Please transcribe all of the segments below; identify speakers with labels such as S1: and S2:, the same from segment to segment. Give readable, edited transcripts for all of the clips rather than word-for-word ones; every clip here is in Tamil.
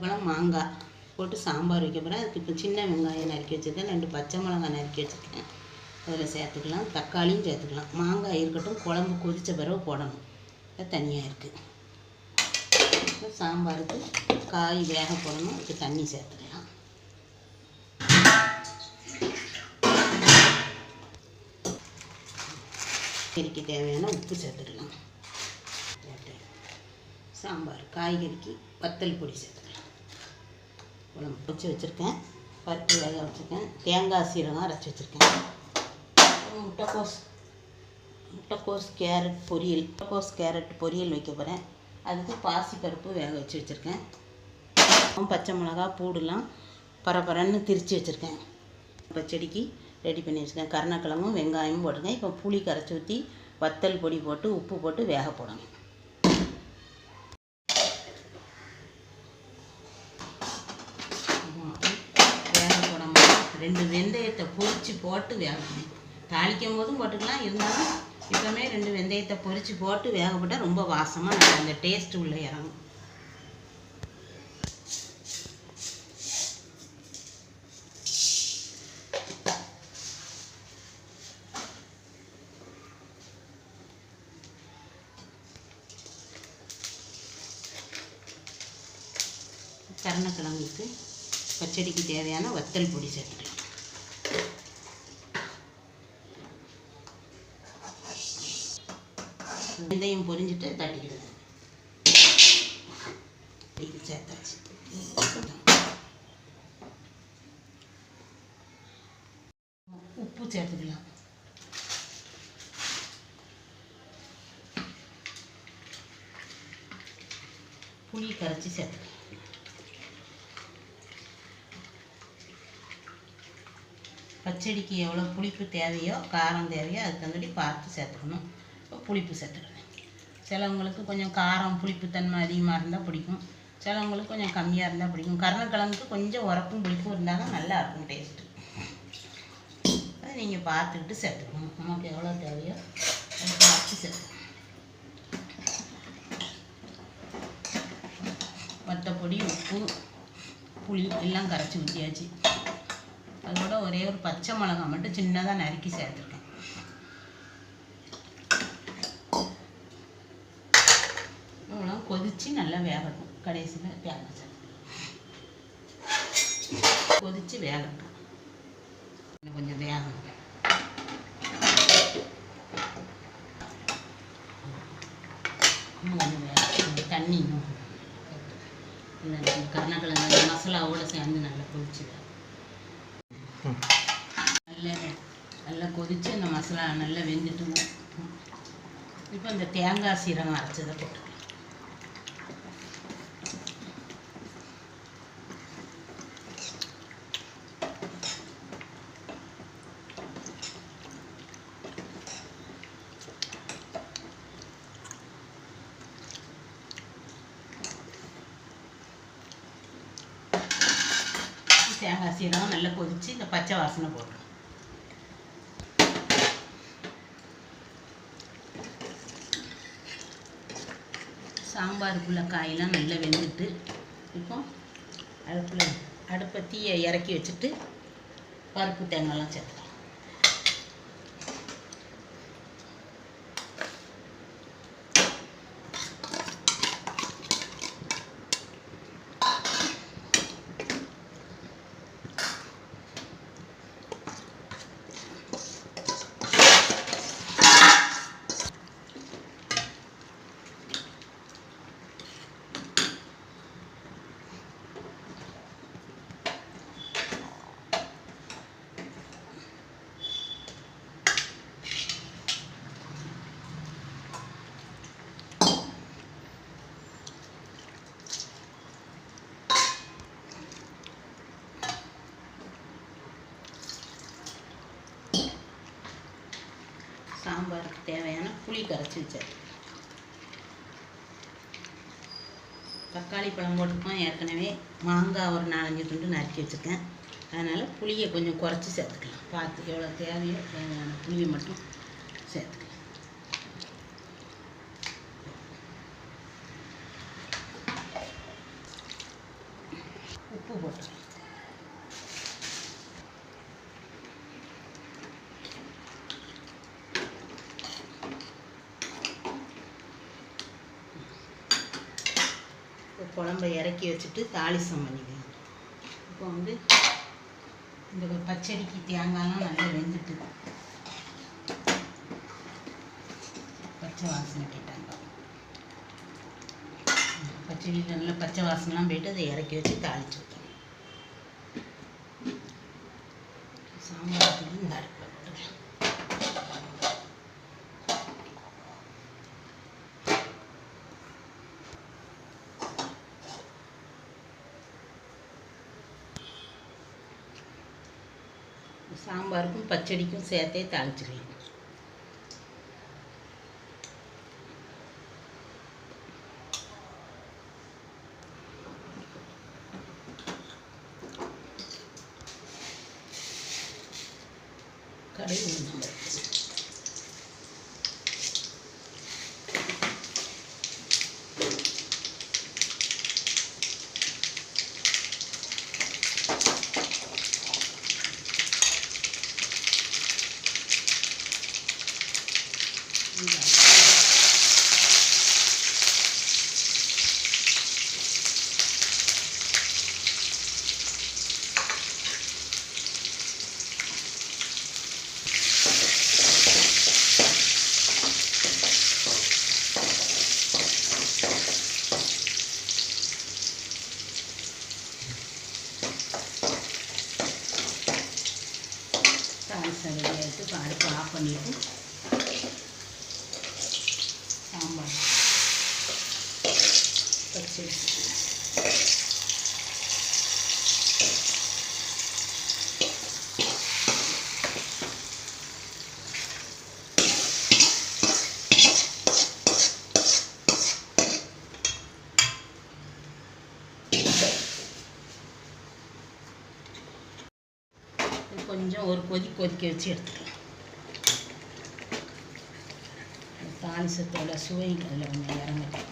S1: பழம் மாங்காய் போட்டு சாம்பார் வைக்க போகிறேன். அதுக்கு இப்போ சின்ன வெங்காயம் நறுக்கி வச்சுருக்கேன், 2 பச்சை மிளகாய் நறுக்கி வச்சுருக்கேன். அதில் சேர்த்துக்கலாம், தக்காளியும் சேர்த்துக்கலாம். மாங்காய் இருக்கட்டும், குழம்பு கொதித்த பிறகு போடணும், அது தனியாக இருக்குது. சாம்பாருக்கு காய் வேக போடணும், அதுக்கு தண்ணி சேர்த்துக்கலாம். காய்கறிக்கு தேவையான உப்பு சேர்த்துக்கலாம். சாம்பார் காய்கறிக்கு வத்தல் பொடி சேர்த்துக்கலாம். குழம்பு வச்சு வச்சுருக்கேன், பருப்பு வேக வச்சுருக்கேன், தேங்காய் சீரகம் அரைச்சி வச்சுருக்கேன். முட்டைக்கோஸ் கேரட் பொரியல் வைக்க போகிறேன். அதுக்கு பாசிப்பருப்பு வேக வச்சு வச்சுருக்கேன். பச்சை மிளகா பூடுலாம் பரபரன்னு திரித்து வச்சுருக்கேன். பச்சடிக்கு ரெடி பண்ணி வச்சுருக்கேன். கருணக்கிழங்கும் வெங்காயமும் போட்டிருக்கேன். இப்போ புளி கரைச்சி ஊற்றி வத்தல் பொடி போட்டு உப்பு போட்டு வேக போடணும். வேக போடாமல் 2 வெந்தயத்தை பொரித்து போட்டு வேகணும். தாளிக்கும் போதும் போட்டுக்கலாம், இருந்தாலும் இப்போமே 2 வெந்தயத்தை பொரித்து போட்டு வேக போட்டால் ரொம்ப வாசமாக நல்லா அந்த டேஸ்ட்டு உள்ளே இறங்கும். கருணக்கிழங்குக்கு பச்சடிக்கு தேவையான வத்தல் பொடி சேர்த்துக்கலாம். வெந்தயம் பொரிஞ்சிட்டு தட்டிக்கிடுது. இது சேர்த்தாச்சு. உப்பு சேர்த்துக்கலாம். புளி கரைச்சி சேர்த்துக்கலாம். பச்சடிக்கு எவ்வளோ புளிப்பு தேவையோ காரம் தேவையோ அதுக்கு தகுந்தபடி பார்த்து சேர்த்துக்கணும். இப்போ புளிப்பு சேர்த்துக்கிறேன். சிலவங்களுக்கு கொஞ்சம் காரம் புளிப்புத்தன்மை அதிகமாக இருந்தால் பிடிக்கும், சிலவங்களுக்கு கொஞ்சம் கம்மியாக இருந்தால் பிடிக்கும். கருணக்கிழங்குக்கு கொஞ்சம் உரப்பும் புளிப்பும் இருந்தால் தான் நல்லாயிருக்கும் டேஸ்ட்டு. அதை நீங்கள் பார்த்துக்கிட்டு சேர்த்துக்கணும். நமக்கு எவ்வளோ தேவையோ அதை பார்த்து சேர்த்துக்கணும். வத்தப்பொடி உப்பு புளி எல்லாம் கரைச்சி ஊற்றியாச்சு. அதோட ஒரே ஒரு பச்சை மிளகாய் மட்டும் சின்னதாக நறுக்கி சேர்த்துருக்கேன். இவ்வளோ கொதித்து நல்லா வேகட்டும். கடைசியில் தேங்காய் சேர்த்து கொதித்து வேகட்டும். கொஞ்சம் வேகணும். இன்னும் கொஞ்சம் தண்ணி இல்லை, கருணக்கிழங்கு மசாலாவோடு சேர்ந்து நல்லா கொதிச்சு நல்லா கொதித்து அந்த மசாலா நல்லா வெந்துட்டு இப்போ இந்த தேங்காய் சீரகம் அரைச்சதை போட்டு தேங்காய் சீரகம் நல்லா கொதித்து இந்த பச்சை வாசனை போட்டு சாம்பாருக்குள்ள காயெல்லாம் நல்லா வெந்துட்டு இப்போ அடுப்பை தீயை இறக்கி வச்சுட்டு பருப்பு தேங்காய்லாம் சேர்த்துக்கலாம். சாம்பாருக்கு தேவையான புளி கரைச்சி வச்சாச்சு. தக்காளி பழம் போட்டுருக்கோம் ஏற்கனவே. மாங்காய் ஒரு 4-5 துண்டு நறுக்கி வச்சுருக்கேன். அதனால் புளியை கொஞ்சம் குறைச்சி சேர்த்துக்கலாம். பார்த்து எவ்வளோ தேவையோ தேவையான புளியை மட்டும் சேர்த்துக்கலாம். உப்பு போட்டுருவேன். குழம்பை இறக்கி வச்சுட்டு தாளிசம் பண்ணிக்கலாம். இப்போ வந்து இந்த பச்சடிக்கு தேங்காயெலாம் நல்லா வெந்துட்டு பச்சை வாசனை கேட்டாங்க. பச்சடியில் நல்லா பச்சை வாசனைலாம் போயிட்டு அதை இறக்கி வச்சு தாளிச்சு விட்டோம். சாம்பாருக்கு இந்த அடுப்பில் போட்டுக்கலாம். சாம்பாருக்கும் பச்சடிக்கும் சேர்த்தே தாளிச்சிக்கலாம். கடுகு உளுந்தம் பருப்பு, தாளிசம் ரெடி ஆகிட்டு இப்போ அடுப்பு ஆஃப் பண்ணிவிட்டு சாம்பார் பச்சடி கொஞ்சம் ஒரு கொதிக்க வச்சு எடுத்துக்கலாம். தாளிசத்தோட சுவை அதில் கொஞ்சம் இறங்கட்டும்.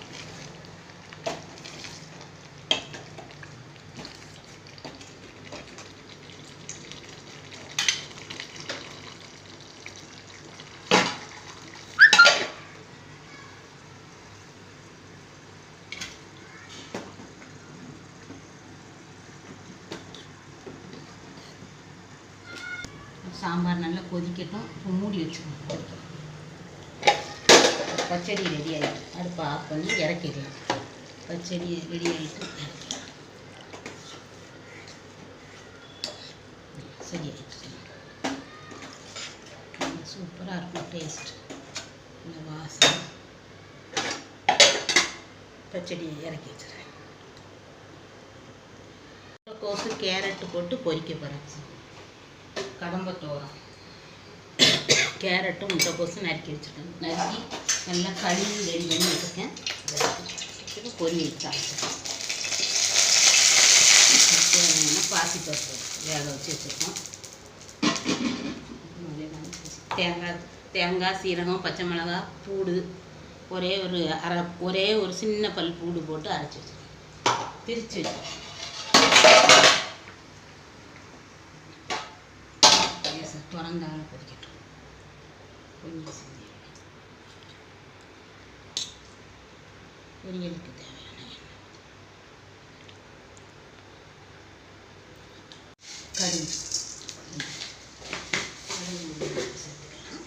S1: சாம்பார் நல்லா கொதிக்கட்டும். இப்போ மூடி வச்சுக்கணும். பச்சடி ரெடி ஆகிடும். அடுப்பை ஆஃப் பண்ணி இறக்கிடலாம். பச்சடி ரெடி ஆகிட்டு சரி ஆகிடுச்சு. சூப்பராக இருக்கும் டேஸ்ட். இந்த வாசம் பச்சடி இறக்கி வச்சுருவேன். கோசு கேரட்டு போட்டு பொரிக்க போகிறேன். கடம்பத்தோரம் கேரட்டும் முட்டைக்கோசும் நறுக்கி வச்சுருக்கேன். நறுக்கி நல்லா கழுவி ரெடி பண்ணி வச்சுருக்கேன். பொரி வச்சு பாசிப்பருப்பு வேக வச்சு வச்சுருக்கோம். தேங்காய் சீரகம் பச்சை மிளகாய் பூடு ஒரே ஒரு சின்ன பல் பூடு போட்டு அரைச்சி வச்சுருக்கேன். பிரித்து வச்சுருக்கேன். திறந்தாலும் கொதிக்கட்டும். கொஞ்சம் பொரியலுக்கு தேவையான கடுகு சேர்த்துக்கலாம்.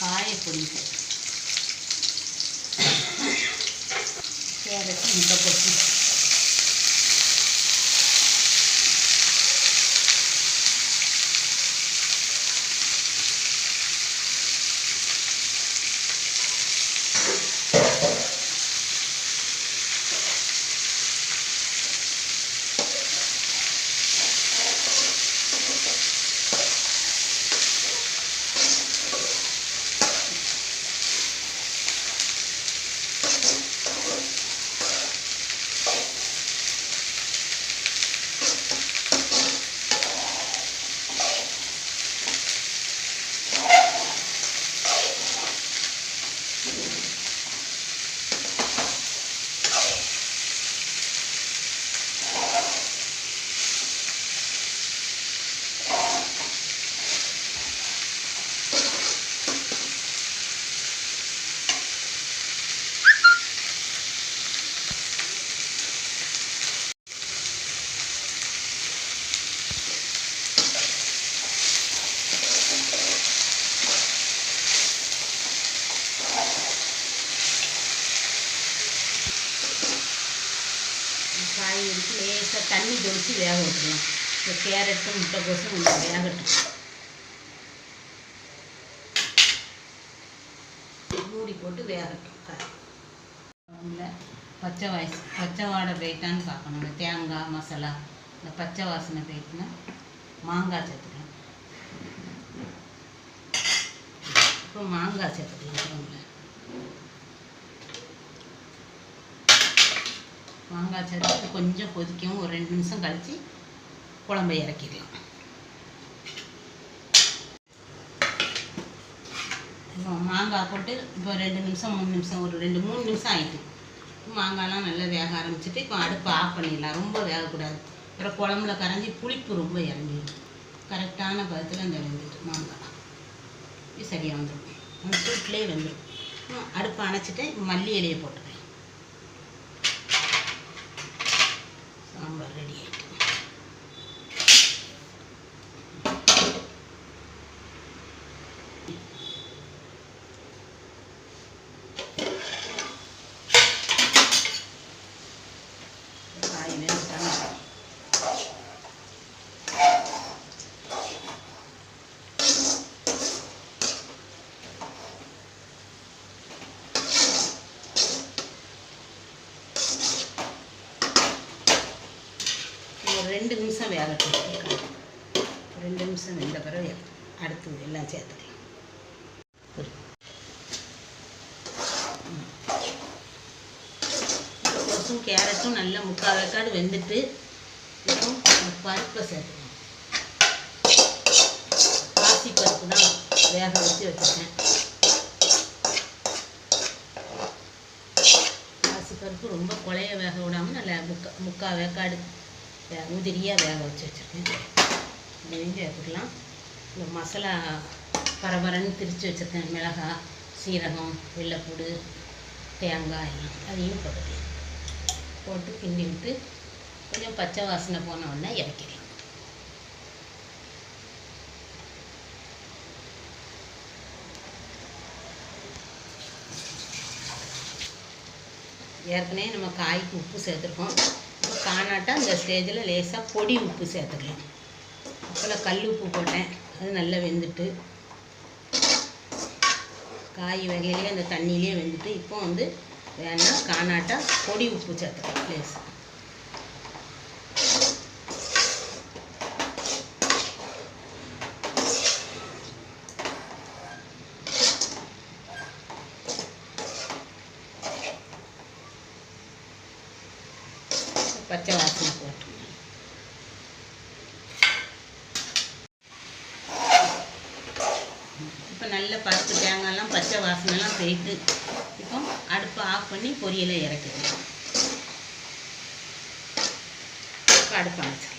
S1: காயப்பொடி கேரட் முட்டைக்கோசு காய் எடுத்து லேசாக தண்ணி தொளித்து வேக விட்டுக்கலாம். இந்த கேரட்டும் முட்டைக்கோசும் கொஞ்சம் வேகட்டும். மூடி போட்டு வேகட்டும். காய் பச்சை வாடை போயிட்டான்னு பார்க்கணும். இந்த தேங்காய் மசாலா இந்த பச்சை வாசனை போயிட்டுனா மாங்காய் சேர்த்துக்கலாம். இப்போ மாங்காய் சேர்த்துக்கலாம். மாங்காய் சேர்த்து கொஞ்சம் கொதிக்கவும் ஒரு 2 நிமிஷம் கழித்து குழம்பை இறக்கிடலாம். இப்போ மாங்காய் போட்டு இப்போ 2 நிமிஷம் 3 நிமிஷம் ஒரு 2-3 நிமிஷம் ஆகிட்டு மாங்காய்லாம் நல்லா வேக ஆரம்பிச்சுட்டு இப்போ அடுப்பு ஆஃப் பண்ணிடலாம். ரொம்ப வேகக்கூடாது. அப்புறம் குழம்புல கரைஞ்சி புளிப்பு ரொம்ப இறங்கிடும். கரெக்டான பதத்தில் இந்த வெந்துடும் மாங்காய். இது சரியாக வந்துடும். அந்த சூட்லேயே வெந்துடும். அடுப்பை அணைச்சிட்டு மல்லி இலையை போட்டுருவேன். சாம்பார் ரெடி ஆகிட்டு. ஒரு 2 நிமிஷம் வேகட்டும். 2 நிமிஷம் வெந்த பிறகு அடுத்து எல்லாம் சேர்த்துக்கலாம். கோஸும் கேரட்டும் நல்லா 3/4 வேக்காடு வெந்துட்டு இப்போ பருப்பை சேர்த்துக்கலாம். பாசி பருப்பு தான் வேக வச்சு வச்சுருக்கேன். பாசி பருப்பு ரொம்ப குழைய வேக விடாமல் நல்லா 3/4 வேக்காடு உதிரியாக வேக வச்சு வச்சுருக்கேன். இதையும் சேர்த்துக்கலாம். இந்த மசாலா பரபரன்னு திரித்து வச்சுருக்கேன். மிளகாய், சீரகம், வெள்ளைப்பூடு, தேங்காய் எல்லாம் அதையும் போட்டு கிண்டி விட்டு கொஞ்சம் பச்சை வாசனை போன உடனே இறக்கிடலாம். ஏற்கனவே நம்ம காய்க்கு உப்பு சேர்த்துருக்கோம். காணாட்டா இந்த ஸ்டேஜில் லேசாக பொடி உப்பு சேர்த்துக்கலாம். அப்போல்லாம் கல் உப்பு போட்டேன். அது நல்லா வெந்துட்டு காய் வகையிலே அந்த தண்ணியிலே வெந்துட்டு இப்போ வந்து வேணா காணாட்டா பொடி உப்பு சேர்த்துக்கலாம் லேசாக. பச்சை வாசனை போட்டு இப்போ நல்ல பருப்பு தேங்காயெல்லாம் பச்சை வாசனைலாம் போயிட்டு இப்போ அடுப்பை ஆஃப் பண்ணி பொரியலை இறக்கிடலாம். இப்போ அடுப்பு அணைச்சிக்கலாம்.